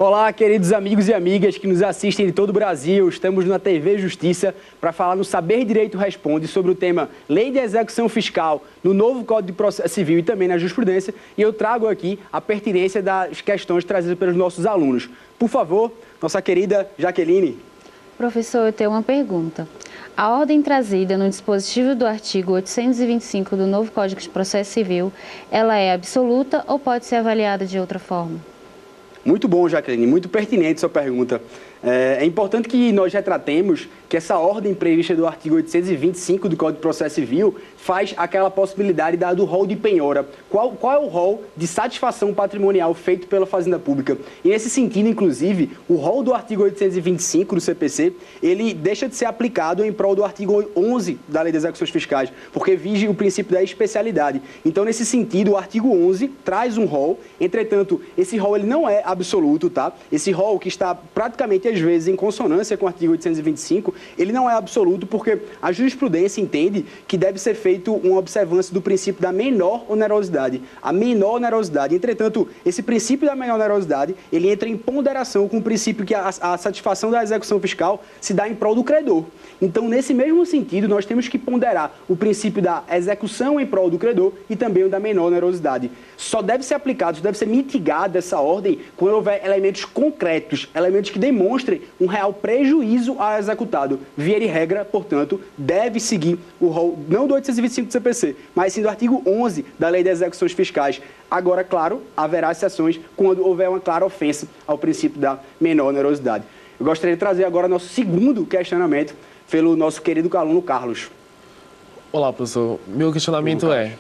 Olá, queridos amigos e amigas que nos assistem de todo o Brasil. Estamos na TV Justiça para falar no Saber Direito Responde sobre o tema Lei de Execução Fiscal no novo Código de Processo Civil e também na jurisprudência. E eu trago aqui a pertinência das questões trazidas pelos nossos alunos. Por favor, nossa querida Jaqueline. Professor, eu tenho uma pergunta. A ordem trazida no dispositivo do artigo 825 do novo Código de Processo Civil, ela é absoluta ou pode ser avaliada de outra forma? Muito bom, Jaqueline, muito pertinente sua pergunta. É importante que nós retratemos que essa ordem prevista do artigo 825 do Código de Processo Civil faz aquela possibilidade do rol de penhora. Qual é o rol de satisfação patrimonial feito pela Fazenda Pública? E nesse sentido, inclusive, o rol do artigo 825 do CPC, ele deixa de ser aplicado em prol do artigo 11 da Lei de Execuções Fiscais, porque vige o princípio da especialidade. Então, nesse sentido, o artigo 11 traz um rol, entretanto, esse rol ele não é absoluto, tá? Esse rol que está praticamente, às vezes, em consonância com o artigo 825, ele não é absoluto porque a jurisprudência entende que deve ser feito uma observância do princípio da menor onerosidade. A menor onerosidade. Entretanto, esse princípio da menor onerosidade, ele entra em ponderação com o princípio que a satisfação da execução fiscal se dá em prol do credor. Então, nesse mesmo sentido, nós temos que ponderar o princípio da execução em prol do credor e também o da menor onerosidade. Só deve ser aplicado, deve ser mitigada essa ordem quando houver elementos concretos, elementos que demonstrem um real prejuízo ao executado. Via de regra, portanto, deve seguir o rol, não do 825 do CPC, mas sim do artigo 11 da Lei de Execuções Fiscais. Agora, claro, haverá exceções quando houver uma clara ofensa ao princípio da menor onerosidade. Eu gostaria de trazer agora nosso segundo questionamento pelo nosso querido aluno Carlos. Olá, professor. Meu questionamento é: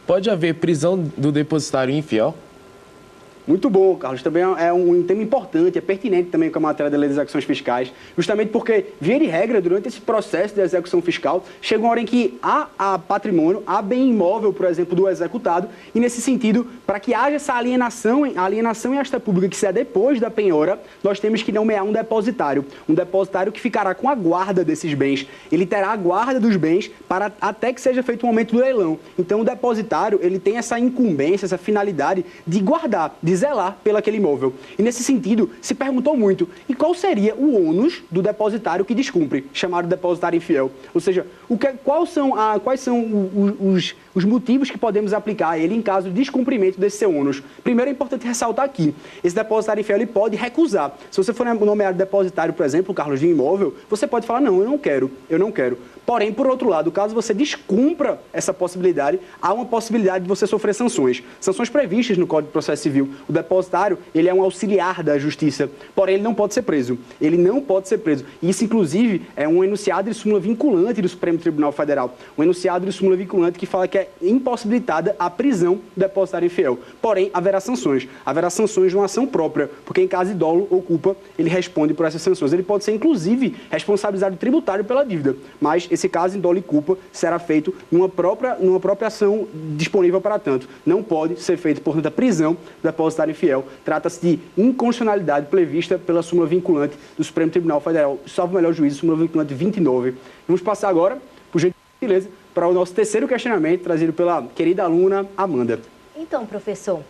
pode haver prisão do depositário infiel? Muito bom, Carlos. Também é um tema importante, é pertinente também com a matéria da Lei de Execuções Fiscais, justamente porque, via de regra, durante esse processo de execução fiscal, chega uma hora em que há patrimônio, há bem imóvel, por exemplo, do executado, e nesse sentido, para que haja essa alienação em asta pública que se é depois da penhora, nós temos que nomear um depositário que ficará com a guarda desses bens. Ele terá a guarda dos bens até que seja feito o momento do leilão. Então, o depositário, ele tem essa incumbência, essa finalidade de guardar, de zelar pelo aquele imóvel. E nesse sentido, se perguntou muito, e qual seria o ônus do depositário que descumpre, chamado depositário infiel? Ou seja, quais são os motivos que podemos aplicar a ele em caso de descumprimento desse seu ônus? Primeiro, é importante ressaltar aqui, esse depositário infiel ele pode recusar. Se você for nomeado depositário, por exemplo, Carlos, de um imóvel, você pode falar, não, eu não quero. Porém, por outro lado, caso você descumpra essa possibilidade, há uma possibilidade de você sofrer sanções. Sanções previstas no Código de Processo Civil. O depositário, ele é um auxiliar da Justiça, porém ele não pode ser preso. E isso, inclusive, é um enunciado de súmula vinculante do Supremo Tribunal Federal. Um enunciado de súmula vinculante que fala que é impossibilitada a prisão do depositário infiel. Porém, haverá sanções. Haverá sanções de uma ação própria, porque em caso de dolo ou culpa, ele responde por essas sanções. Ele pode ser, inclusive, responsabilizado tributário pela dívida, mas esse caso em dolo e culpa será feito numa própria ação disponível para tanto. Não pode ser feito, portanto, a prisão do depositário infiel. Trata-se de inconstitucionalidade prevista pela súmula vinculante do Supremo Tribunal Federal, salvo o melhor juízo, súmula vinculante 29. Vamos passar agora, por gentileza, para o nosso terceiro questionamento, trazido pela querida aluna Amanda. Então, professor,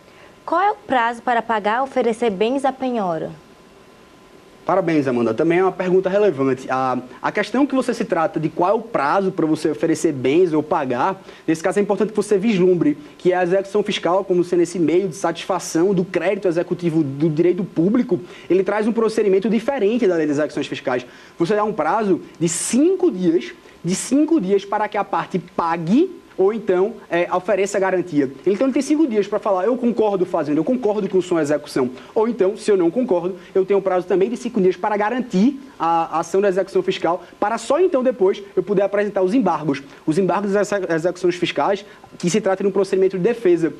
qual é o prazo para pagar ou oferecer bens à penhora? Parabéns, Amanda. Também é uma pergunta relevante. A questão que você se trata de qual é o prazo para você oferecer bens ou pagar, nesse caso é importante que você vislumbre que a execução fiscal, como sendo esse meio de satisfação do crédito executivo do direito público, ele traz um procedimento diferente da Lei de Execuções Fiscais. Você dá um prazo de 5 dias para que a parte pague ou então ofereça garantia. Então ele tem 5 dias para falar, eu concordo fazendo, eu concordo com sua execução. Ou então, se eu não concordo, eu tenho um prazo também de 5 dias para garantir a ação da execução fiscal, para só então depois eu poder apresentar os embargos. Os embargos das execuções fiscais, que se trata de um procedimento de defesa.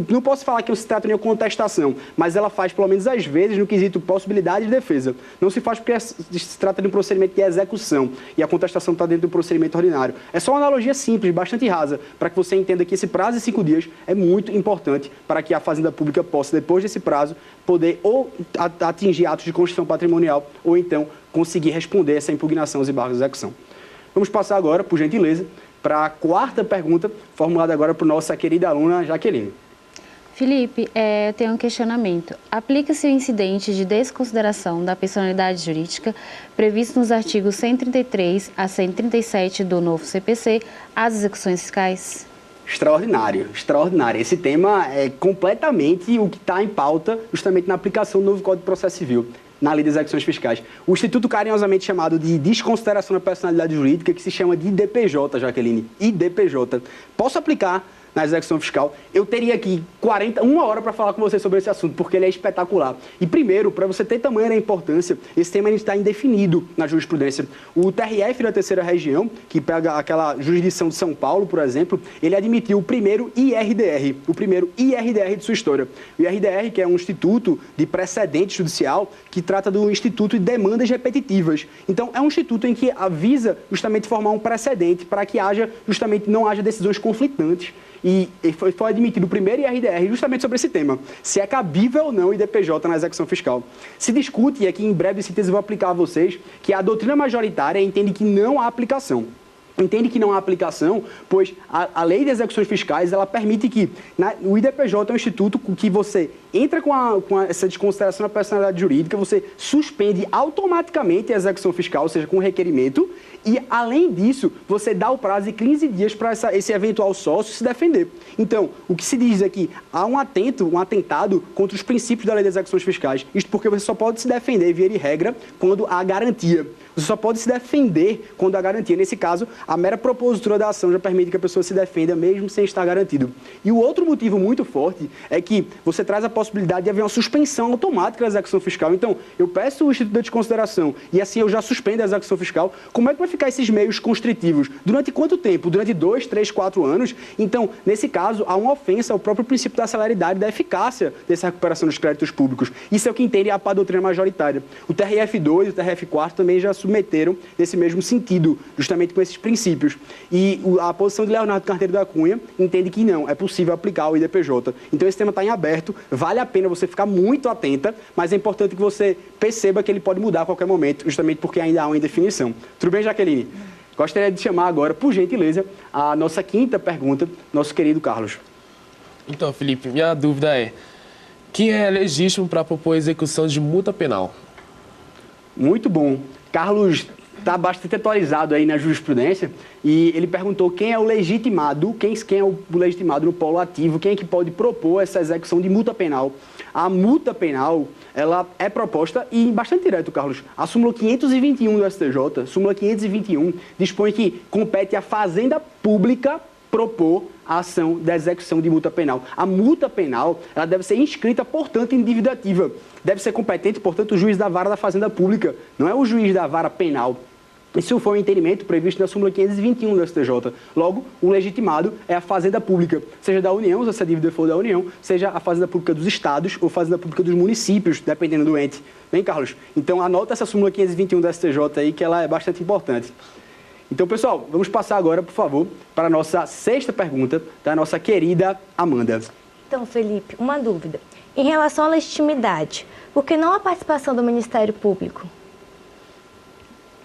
Não posso falar que se trata de uma contestação, mas ela faz, pelo menos às vezes, no quesito possibilidade de defesa. Não se faz porque se trata de um procedimento de execução e a contestação está dentro do procedimento ordinário. É só uma analogia simples, bastante rasa, para que você entenda que esse prazo de 5 dias é muito importante para que a Fazenda Pública possa, depois desse prazo, poder ou atingir atos de constituição patrimonial ou então conseguir responder essa impugnação aos embargos de execução. Vamos passar agora, por gentileza, para a quarta pergunta, formulada agora por nossa querida aluna Jaqueline. Felipe, eu tenho um questionamento. Aplica-se o incidente de desconsideração da personalidade jurídica previsto nos artigos 133 a 137 do novo CPC às execuções fiscais? Extraordinário, extraordinário. Esse tema é completamente o que está em pauta justamente na aplicação do novo Código de Processo Civil, na Lei das Execuções Fiscais. O instituto carinhosamente chamado de desconsideração da personalidade jurídica, que se chama de IDPJ, Jaqueline, IDPJ. Posso aplicar na execução fiscal? Eu teria aqui uma hora para falar com você sobre esse assunto, porque ele é espetacular. E primeiro, para você ter tamanha importância, esse tema está indefinido na jurisprudência. O TRF da Terceira Região, que pega aquela jurisdição de São Paulo, por exemplo, ele admitiu o primeiro IRDR de sua história. O IRDR, que é um instituto de precedente judicial, que trata do instituto de demandas repetitivas. Então, é um instituto em que avisa justamente formar um precedente para que não haja decisões conflitantes. E foi admitido o primeiro IRDR justamente sobre esse tema, se é cabível ou não o IDPJ na execução fiscal. Se discute, e aqui em breve síntese eu vou aplicar a vocês, que a doutrina majoritária entende que não há aplicação. Entende que não há aplicação, pois a lei de execuções fiscais, ela permite que o IDPJ é um instituto que você entra com essa desconsideração da personalidade jurídica, você suspende automaticamente a execução fiscal, ou seja, com requerimento, e, além disso, você dá o prazo de 15 dias para esse eventual sócio se defender. Então, o que se diz é que há um atentado contra os princípios da lei das execuções fiscais. Isto porque você só pode se defender, via de regra, quando há garantia. Você só pode se defender quando há garantia. Nesse caso, a mera propositura da ação já permite que a pessoa se defenda mesmo sem estar garantido. E o outro motivo muito forte é que você traz a possibilidade de haver uma suspensão automática da execução fiscal. Então, eu peço o Instituto de Desconsideração e assim eu já suspendo a execução fiscal. Como é que vai ficar esses meios constritivos? Durante quanto tempo? Durante 2, 3, 4 anos? Então, nesse caso, há uma ofensa ao próprio princípio da celeridade, da eficácia dessa recuperação dos créditos públicos. Isso é o que entende a doutrina majoritária. O TRF2 e o TRF4 também já submeteram nesse mesmo sentido, justamente com esses princípios. E a posição de Leonardo Carneiro da Cunha entende que não, é possível aplicar o IDPJ. Então esse tema está em aberto, vale a pena você ficar muito atenta, mas é importante que você perceba que ele pode mudar a qualquer momento, justamente porque ainda há uma indefinição. Tudo bem, Jaqueline? Gostaria de chamar agora, por gentileza, a nossa quinta pergunta, nosso querido Carlos. Então, Felipe, minha dúvida é: quem é legítimo para propor execução de multa penal? Muito bom. Carlos está bastante atualizado aí na jurisprudência e ele perguntou quem é o legitimado, quem é o legitimado no polo ativo, quem é que pode propor essa execução de multa penal. A multa penal, ela é proposta e bastante direto, Carlos. A súmula 521 do STJ, súmula 521, dispõe que compete à Fazenda Pública propor a ação da execução de multa penal. A multa penal, ela deve ser inscrita, portanto, em dívida ativa. Deve ser competente, portanto, o juiz da vara da Fazenda Pública, não é o juiz da vara penal. Isso foi um entendimento previsto na súmula 521 do STJ. Logo, o legitimado é a Fazenda Pública, seja da União, se essa dívida for da União, seja a Fazenda Pública dos Estados ou Fazenda Pública dos municípios, dependendo do ente. Bem, Carlos? Então, anota essa súmula 521 do STJ aí, que ela é bastante importante. Então, pessoal, vamos passar agora, por favor, para a nossa sexta pergunta da nossa querida Amanda. Então, Felipe, uma dúvida. Em relação à legitimidade, por que não a participação do Ministério Público?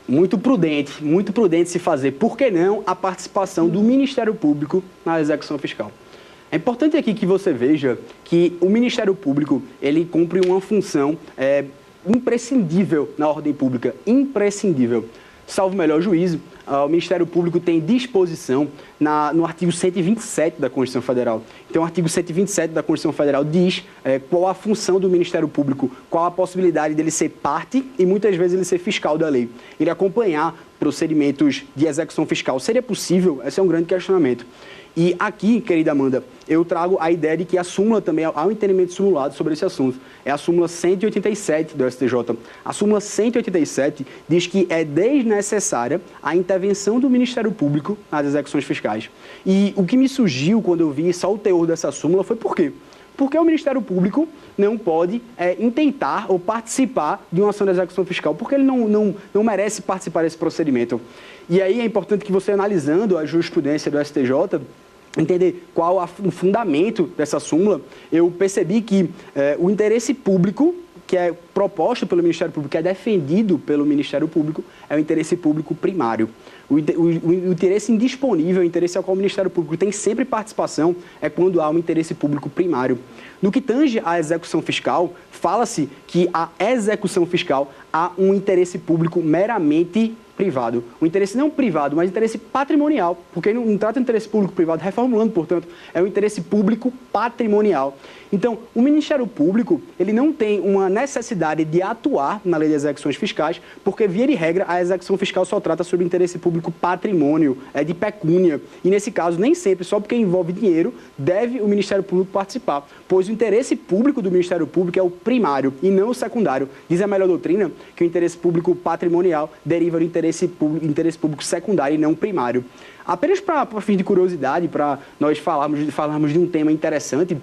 Muito prudente se fazer. Por que não a participação do Ministério Público na execução fiscal? É importante aqui que você veja que o Ministério Público, ele cumpre uma função imprescindível na ordem pública, imprescindível. Salvo o melhor juízo, o Ministério Público tem disposição no artigo 127 da Constituição Federal. Então, o artigo 127 da Constituição Federal diz qual a função do Ministério Público, qual a possibilidade dele ser parte e, muitas vezes, ele ser fiscal da lei. Ele acompanhar procedimentos de execução fiscal. Seria possível? Esse é um grande questionamento. E aqui, querida Amanda, eu trago a ideia de que a súmula também, há um entendimento simulado sobre esse assunto. É a súmula 187 do STJ. A súmula 187 diz que é desnecessária a intervenção do Ministério Público nas execuções fiscais. E o que me surgiu quando eu vi só o teor dessa súmula foi por quê? Porque o Ministério Público não pode intentar ou participar de uma ação de execução fiscal, porque ele não merece participar desse procedimento. E aí é importante que você, analisando a jurisprudência do STJ, entender qual o fundamento dessa súmula. Eu percebi que o interesse público, que é proposto pelo Ministério Público, que é defendido pelo Ministério Público, é o interesse público primário. O interesse indisponível, o interesse ao qual o Ministério Público tem sempre participação, é quando há um interesse público primário. No que tange à execução fiscal, fala-se que a execução fiscal há um interesse público meramente privado. O interesse não privado, mas interesse patrimonial, porque não trata de interesse público-privado, reformulando, portanto, é o interesse público patrimonial. Então, o Ministério Público, ele não tem uma necessidade de atuar na lei de execuções fiscais, porque, via de regra, a execução fiscal só trata sobre interesse público patrimônio, de pecúnia. E, nesse caso, nem sempre, só porque envolve dinheiro, deve o Ministério Público participar, pois o interesse público do Ministério Público é o primário e não o secundário. Diz a melhor doutrina que o interesse público patrimonial deriva do interesse público secundário e não primário. Apenas para fim de curiosidade, para nós falarmos de um tema interessante,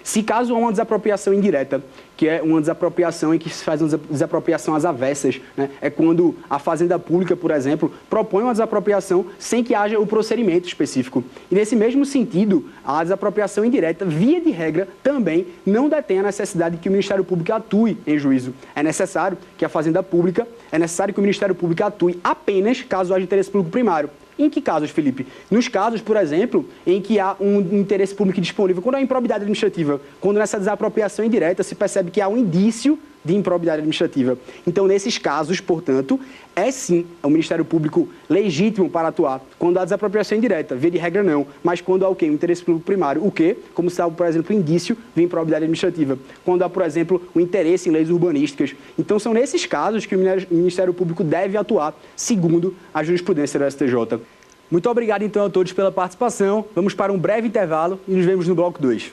se caso há uma desapropriação indireta, que é uma desapropriação em que se faz uma desapropriação às avessas, né? É quando a Fazenda Pública, por exemplo, propõe uma desapropriação sem que haja o procedimento específico. E nesse mesmo sentido, a desapropriação indireta, via de regra, também não detém a necessidade de que o Ministério Público atue em juízo. É necessário que o Ministério Público atue apenas caso haja interesse público primário. Em que casos, Felipe? Nos casos, por exemplo, em que há um interesse público disponível, quando há improbidade administrativa, quando nessa desapropriação indireta se percebe que há um indício de improbidade administrativa. Então, nesses casos, portanto, é sim o Ministério Público legítimo para atuar. Quando há desapropriação indireta, via de regra não, mas quando há o quê? O interesse público primário. O quê? Como se há, por exemplo, o indício de improbidade administrativa. Quando há, por exemplo, o interesse em leis urbanísticas. Então, são nesses casos que o Ministério Público deve atuar, segundo a jurisprudência do STJ. Muito obrigado, então, a todos pela participação. Vamos para um breve intervalo e nos vemos no bloco 2.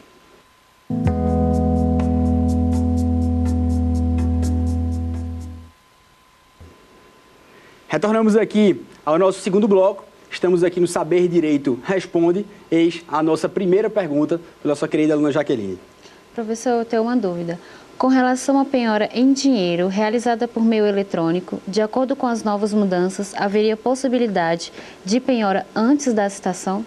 Retornamos aqui ao nosso segundo bloco. Estamos aqui no Saber Direito Responde. Eis a nossa primeira pergunta pela nossa querida aluna Jaqueline. Professor, eu tenho uma dúvida. Com relação à penhora em dinheiro realizada por meio eletrônico, de acordo com as novas mudanças, haveria possibilidade de penhora antes da citação?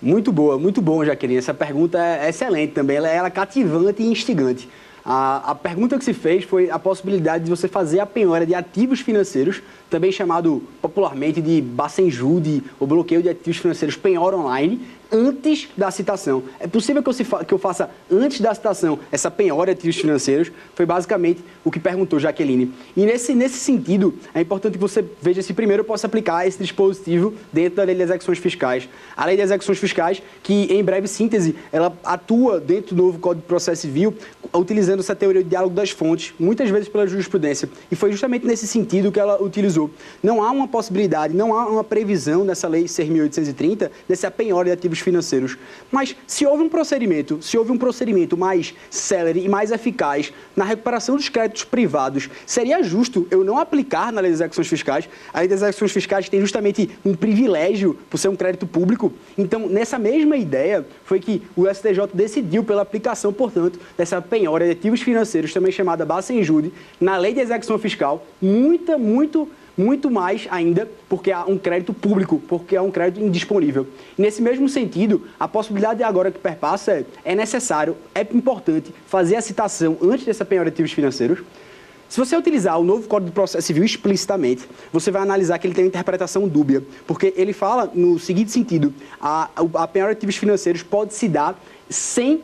Muito bom, Jaqueline. Essa pergunta é excelente também. Ela é cativante e instigante. A pergunta que se fez foi a possibilidade de você fazer a penhora de ativos financeiros, também chamado popularmente de bacenjude ou bloqueio de ativos financeiros, penhora online, antes da citação. É possível que eu faça antes da citação essa penhora de ativos financeiros? Foi basicamente o que perguntou Jaqueline. E nesse sentido, é importante que você veja se primeiro eu posso aplicar esse dispositivo dentro da Lei de Execuções Fiscais. A Lei de Execuções Fiscais, que em breve síntese, ela atua dentro do novo Código de Processo Civil, utilizando essa teoria de diálogo das fontes, muitas vezes pela jurisprudência. E foi justamente nesse sentido que ela utilizou. Não há uma possibilidade, não há uma previsão nessa Lei 6.830 dessa penhora de ativos financeiros. Mas se houve um procedimento mais célere e mais eficaz na recuperação dos créditos privados, seria justo eu não aplicar na Lei de Execuções Fiscais? A Lei de Execuções Fiscais tem justamente um privilégio por ser um crédito público. Então, nessa mesma ideia, foi que o STJ decidiu pela aplicação, portanto, dessa penhora de ativos financeiros, também chamada bacenjude, na Lei de Execução Fiscal, muito mais ainda, porque há um crédito público, porque há um crédito indisponível. E nesse mesmo sentido, a possibilidade agora que perpassa é necessário, é importante fazer a citação antes dessa penhora de ativos financeiros. Se você utilizar o novo Código de Processo Civil explicitamente, você vai analisar que ele tem uma interpretação dúbia, porque ele fala no seguinte sentido: a penhora de ativos financeiros pode se dar sem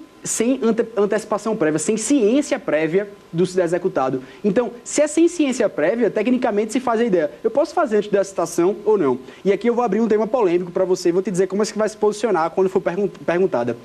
antecipação prévia, sem ciência prévia do executado. Então, se é sem ciência prévia, tecnicamente se faz a ideia. Eu posso fazer antes da citação ou não? E aqui eu vou abrir um tema polêmico para você e vou te dizer como é que vai se posicionar quando for perguntada.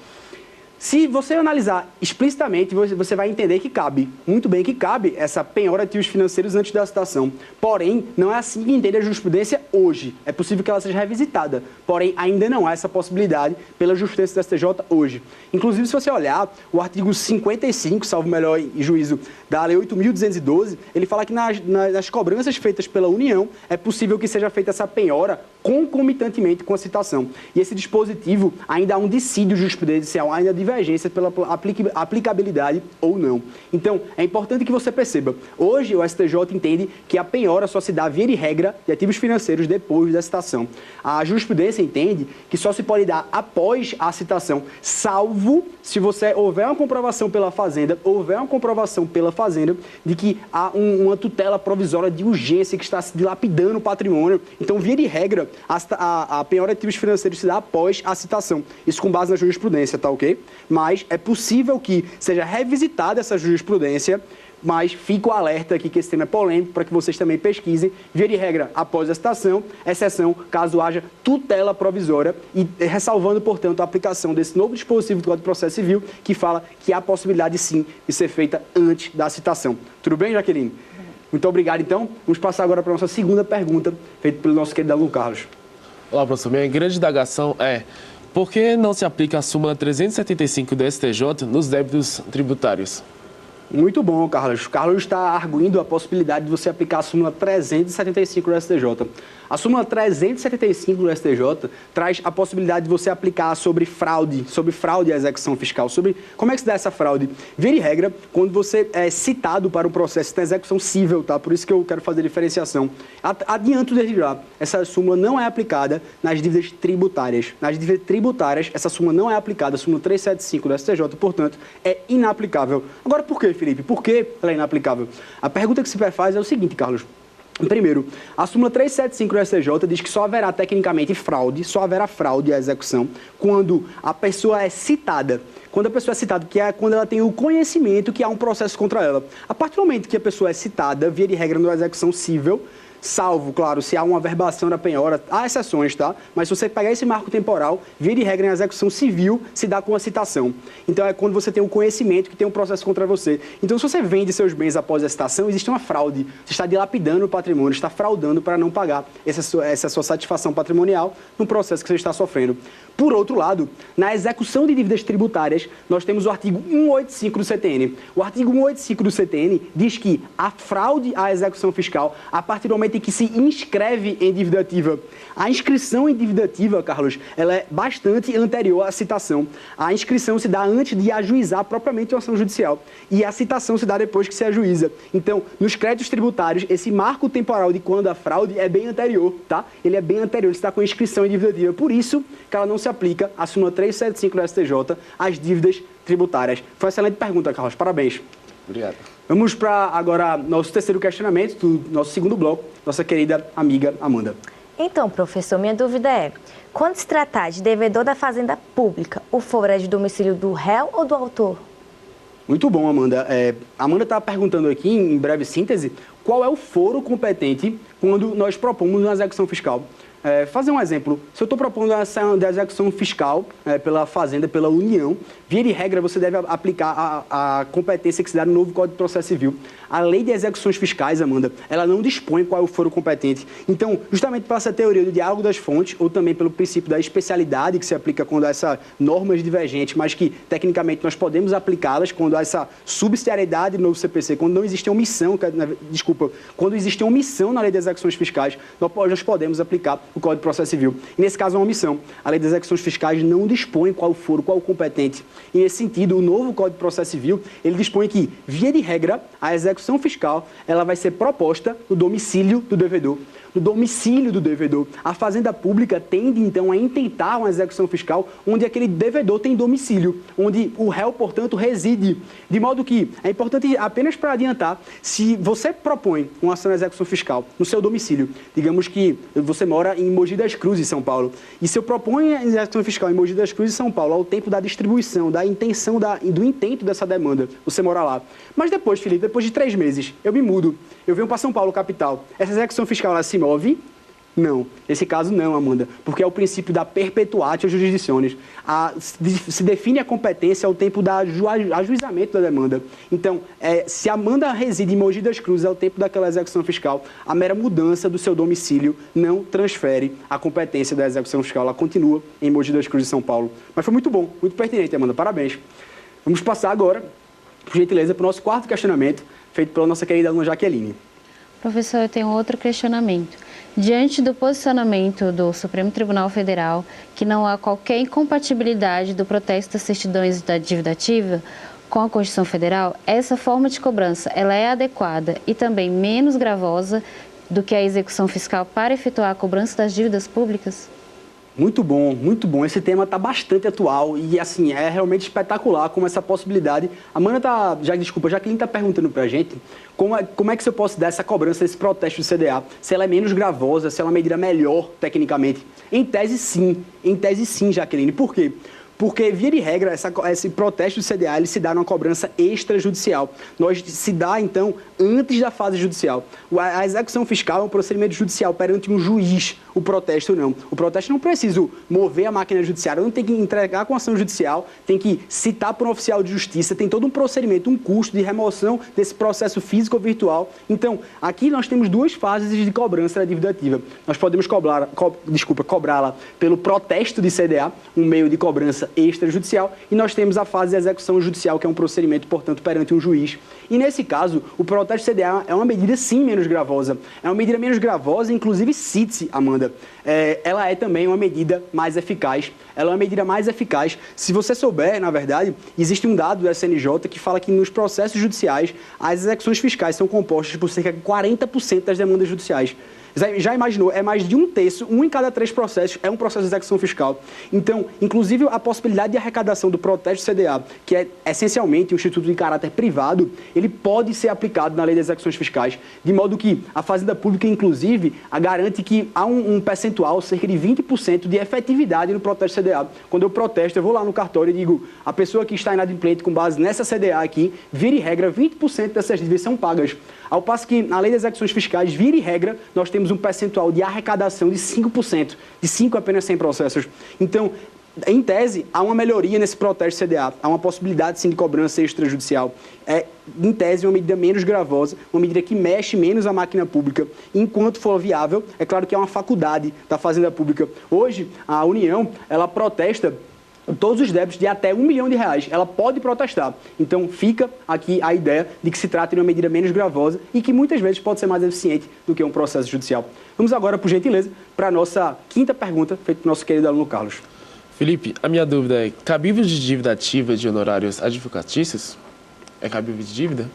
Se você analisar explicitamente, você vai entender que cabe, muito bem que cabe, essa penhora de ativos financeiros antes da citação. Porém, não é assim que entende a jurisprudência hoje. É possível que ela seja revisitada, porém, ainda não há essa possibilidade pela jurisprudência do STJ hoje. Inclusive, se você olhar o artigo 55, salvo melhor em juízo, da Lei 8.212, ele fala que nas cobranças feitas pela União, é possível que seja feita essa penhora concomitantemente com a citação. E esse dispositivo ainda há um dissídio jurisprudencial, ainda divergência pela aplicabilidade ou não. Então, é importante que você perceba, hoje o STJ entende que a penhora só se dá via de regra de ativos financeiros depois da citação. A jurisprudência entende que só se pode dar após a citação, salvo se você houver uma comprovação pela Fazenda, de que há uma tutela provisória de urgência que está se dilapidando o patrimônio. Então, via de regra, a penhora de ativos financeiros se dá após a citação. Isso com base na jurisprudência, tá ok? Mas é possível que seja revisitada essa jurisprudência, mas fico alerta aqui que esse tema é polêmico para que vocês também pesquisem, via de regra, após a citação, exceção caso haja tutela provisória e ressalvando, portanto, a aplicação desse novo dispositivo do Código de Processo Civil que fala que há possibilidade, sim, de ser feita antes da citação. Tudo bem, Jaqueline? Muito obrigado, então. Vamos passar agora para a nossa segunda pergunta, feita pelo nosso querido aluno Carlos. Olá, professor. Minha grande indagação é: por que não se aplica a súmula 375 do STJ nos débitos tributários? Muito bom, Carlos. Carlos está arguindo a possibilidade de você aplicar a súmula 375 do STJ. A súmula 375 do STJ traz a possibilidade de você aplicar sobre fraude à execução fiscal, sobre como é que se dá essa fraude. Via de regra, quando você é citado para o processo de execução cível, tá? Por isso que eu quero fazer diferenciação. Adianto desde já, essa súmula não é aplicada nas dívidas tributárias. Nas dívidas tributárias, essa súmula não é aplicada, a súmula 375 do STJ, portanto, é inaplicável. Agora, por quê, Felipe? Por que ela é inaplicável? A pergunta que se faz é o seguinte, Carlos. Primeiro, a súmula 375 do STJ diz que só haverá tecnicamente fraude, só haverá fraude à execução quando a pessoa é citada. Quando a pessoa é citada, que é quando ela tem o conhecimento que há um processo contra ela. A partir do momento que a pessoa é citada, via de regra, na execução cível, salvo, claro, se há uma averbação da penhora, há exceções, tá? Mas se você pegar esse marco temporal, via de regra, em execução civil, se dá com a citação. Então, é quando você tem o conhecimento que tem um processo contra você. Então, se você vende seus bens após a citação, existe uma fraude. Você está dilapidando o patrimônio, está fraudando para não pagar essa sua satisfação patrimonial no processo que você está sofrendo. Por outro lado, na execução de dívidas tributárias, nós temos o artigo 185 do CTN. O artigo 185 do CTN diz que a fraude à execução fiscal, a partir do momento em que se inscreve em dívida ativa. A inscrição em dívida ativa, Carlos, ela é bastante anterior à citação. A inscrição se dá antes de ajuizar propriamente uma ação judicial. E a citação se dá depois que se ajuiza. Então, nos créditos tributários, esse marco temporal de quando a fraude é bem anterior, tá? Ele é bem anterior, ele está com inscrição em dívida ativa. Por isso que ela não se aplica a súmula 375 do STJ às dívidas tributárias. Foi uma excelente pergunta, Carlos. Parabéns. Obrigado. Vamos para agora nosso terceiro questionamento, do nosso segundo bloco, nossa querida amiga Amanda. Então, professor, minha dúvida é, quando se tratar de devedor da fazenda pública, o foro é de domicílio do réu ou do autor? Muito bom, Amanda. Amanda está perguntando aqui, em breve síntese, qual é o foro competente quando nós propomos uma execução fiscal. Fazer um exemplo, se eu estou propondo essa execução fiscal pela Fazenda, pela União, via de regra você deve aplicar a competência que se dá no novo Código de Processo Civil. A lei de execuções fiscais, Amanda, ela não dispõe qual é o foro competente. Então, justamente por essa teoria do diálogo das fontes, ou também pelo princípio da especialidade que se aplica quando há essas normas divergentes, mas que tecnicamente nós podemos aplicá-las quando há essa subsidiariedade no novo CPC, quando não existe omissão, quando existe omissão na lei de execuções fiscais, nós podemos aplicar o Código de Processo Civil. E nesse caso é uma omissão. A lei das execuções fiscais não dispõe qual foro, qual competente. E nesse sentido, o novo Código de Processo Civil, ele dispõe que, via de regra, a execução fiscal, ela vai ser proposta no domicílio do devedor. No domicílio do devedor. A Fazenda Pública tende, então, a intentar uma execução fiscal onde aquele devedor tem domicílio, onde o réu, portanto, reside. De modo que, é importante, apenas para adiantar, se você propõe uma ação de execução fiscal no seu domicílio, digamos que você mora em Mogi das Cruzes, São Paulo, e se eu proponho a execução fiscal em Mogi das Cruzes, São Paulo, ao tempo da distribuição, da intenção, do intento dessa demanda, você mora lá. Mas depois, Felipe, depois de 3 meses, eu me mudo, eu venho para São Paulo, capital. Essa execução fiscal, ela se move? Não. Nesse caso, não, Amanda, porque é o princípio da perpetuatio jurisdictionis. Se define a competência ao tempo do ajuizamento da demanda. Então, se a Amanda reside em Mogi das Cruzes ao tempo daquela execução fiscal, a mera mudança do seu domicílio não transfere a competência da execução fiscal. Ela continua em Mogi das Cruzes, São Paulo. Mas foi muito bom, muito pertinente, Amanda. Parabéns. Vamos passar agora, por gentileza, para o nosso quarto questionamento, feito pela nossa querida aluna Jaqueline. Professor, eu tenho outro questionamento. Diante do posicionamento do Supremo Tribunal Federal, que não há qualquer incompatibilidade do protesto das certidões da dívida ativa com a Constituição Federal, essa forma de cobrança ela é adequada e também menos gravosa do que a execução fiscal para efetuar a cobrança das dívidas públicas? Muito bom, muito bom. Esse tema está bastante atual e, assim, é realmente espetacular como essa possibilidade... Amanda tá... Jaqueline está perguntando para a gente como é que eu posso dar essa cobrança desse protesto do CDA, se ela é menos gravosa, se ela é uma medida melhor, tecnicamente. Em tese, sim, Jaqueline. Por quê? Porque, via de regra, esse protesto do CDA ele se dá numa cobrança extrajudicial. Nós se dá, então, antes da fase judicial. A execução fiscal é um procedimento judicial perante um juiz, o protesto não. O protesto não precisa mover a máquina judiciária, não tem que entregar com ação judicial, tem que citar para um oficial de justiça, tem todo um procedimento, um custo de remoção desse processo físico ou virtual. Então, aqui nós temos duas fases de cobrança da dívida ativa. Nós podemos cobrá-la pelo protesto de CDA, um meio de cobrança extrajudicial, e nós temos a fase de execução judicial, que é um procedimento, portanto, perante um juiz. E nesse caso, o protesto CDA é uma medida, sim, menos gravosa. É uma medida menos gravosa, inclusive, cite-se, Amanda, ela é também uma medida mais eficaz. Ela é uma medida mais eficaz. Se você souber, na verdade, existe um dado do SNJ que fala que nos processos judiciais, as execuções fiscais são compostas por cerca de 40% das demandas judiciais. Já imaginou? É mais de 1/3, 1 em cada 3 processos é um processo de execução fiscal. Então, inclusive, a possibilidade de arrecadação do protesto CDA, que é essencialmente um instituto de caráter privado, ele pode ser aplicado na lei das execuções fiscais, de modo que a Fazenda Pública, inclusive, garante que há um percentual, cerca de 20% de efetividade no protesto CDA. Quando eu protesto, eu vou lá no cartório e digo, a pessoa que está inadimplente com base nessa CDA aqui, vira e regra, 20% dessas dívidas são pagas. Ao passo que, na lei das execuções fiscais, vira e regra, nós temos um percentual de arrecadação de 5%, de 5 apenas 100 processos. Então, em tese, há uma melhoria nesse protesto CDA, há uma possibilidade, sim, de cobrança extrajudicial. Em tese, uma medida menos gravosa, uma medida que mexe menos a máquina pública, enquanto for viável. É claro que é uma faculdade da Fazenda Pública. Hoje, a União, ela protesta todos os débitos de até R$1 milhão. Ela pode protestar. Então, fica aqui a ideia de que se trata de uma medida menos gravosa e que muitas vezes pode ser mais eficiente do que um processo judicial. Vamos agora, por gentileza, para a nossa quinta pergunta, feita pelo nosso querido aluno Carlos. Felipe, a minha dúvida é, cabível de dívida ativa de honorários advocatícios? É cabível de dívida?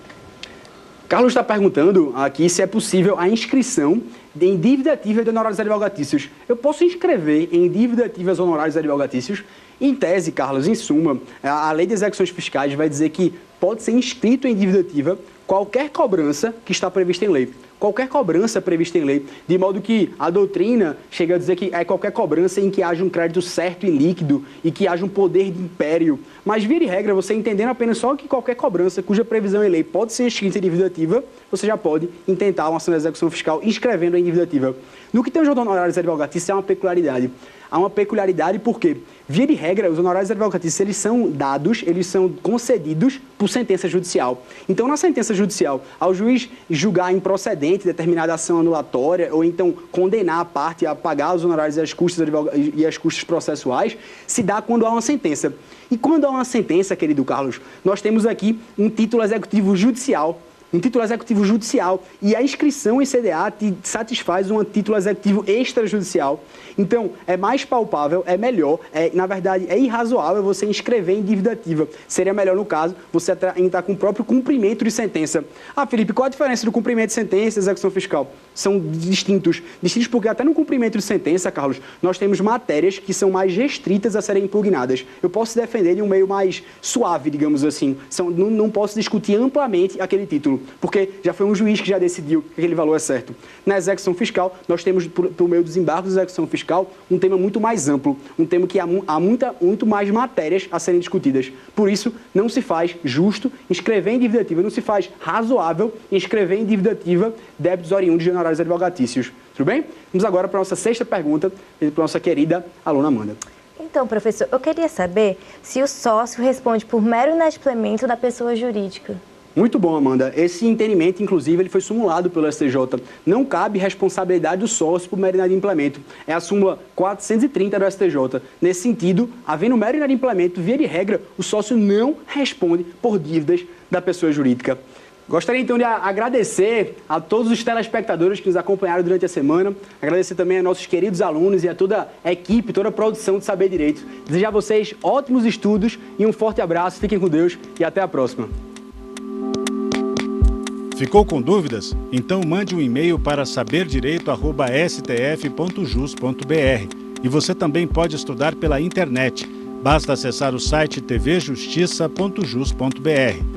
Carlos está perguntando aqui se é possível a inscrição em dívida ativa de honorários advocatícios. Eu posso inscrever em dívida ativa de honorários advocatícios? Em tese, Carlos, em suma, a lei de execuções fiscais vai dizer que pode ser inscrito em dívida ativa qualquer cobrança que está prevista em lei. Qualquer cobrança prevista em lei, de modo que a doutrina chega a dizer que é qualquer cobrança em que haja um crédito certo e líquido e que haja um poder de império. Mas, via de regra, você entendendo apenas só que qualquer cobrança cuja previsão em lei pode ser inscrita em dívida ativa, você já pode intentar uma ação de execução fiscal inscrevendo em dívida ativa. No que tem os honorários advocatícios, é uma peculiaridade. Há uma peculiaridade porque, via de regra, os honorários advocatícios, eles são dados, eles são concedidos por sentença judicial. Então, na sentença judicial, ao juiz julgar improcedente determinada ação anulatória ou então condenar a parte a pagar os honorários e as custas processuais, se dá quando há uma sentença. E quando há uma sentença, querido Carlos, nós temos aqui um título executivo judicial. Um título executivo judicial, e a inscrição em CDA te satisfaz um título executivo extrajudicial. Então, é mais palpável, é melhor, na verdade, é irrazoável você inscrever em dívida ativa. Seria melhor, no caso, você entrar com o próprio cumprimento de sentença. Ah, Felipe, qual a diferença do cumprimento de sentença e execução fiscal? São distintos. Distintos porque até no cumprimento de sentença, Carlos, nós temos matérias que são mais restritas a serem impugnadas. Eu posso defender de um meio mais suave, digamos assim. Não posso discutir amplamente aquele título, porque já foi um juiz que já decidiu que aquele valor é certo. Na execução fiscal, nós temos, por meio dos embargos da execução fiscal, um tema muito mais amplo, um tema que há muito mais matérias a serem discutidas. Por isso, não se faz justo inscrever em dívida ativa, não se faz razoável inscrever em dívida ativa débitos oriundos de honorários advocatícios. Tudo bem? Vamos agora para a nossa sexta pergunta, para a nossa querida aluna Amanda. Então, professor, eu queria saber se o sócio responde por mero inadimplemento da pessoa jurídica. Muito bom, Amanda. Esse entendimento, inclusive, ele foi sumulado pelo STJ. Não cabe responsabilidade do sócio por mero inadimplemento. É a súmula 430 do STJ. Nesse sentido, havendo mero inadimplemento, via de regra, o sócio não responde por dívidas da pessoa jurídica. Gostaria então de agradecer a todos os telespectadores que nos acompanharam durante a semana, agradecer também a nossos queridos alunos e a toda a equipe, toda a produção de Saber Direito. Desejar a vocês ótimos estudos e um forte abraço, fiquem com Deus e até a próxima. Ficou com dúvidas? Então mande um e-mail para saberdireito@stf.jus.br. E você também pode estudar pela internet. Basta acessar o site tvjustiça.jus.br.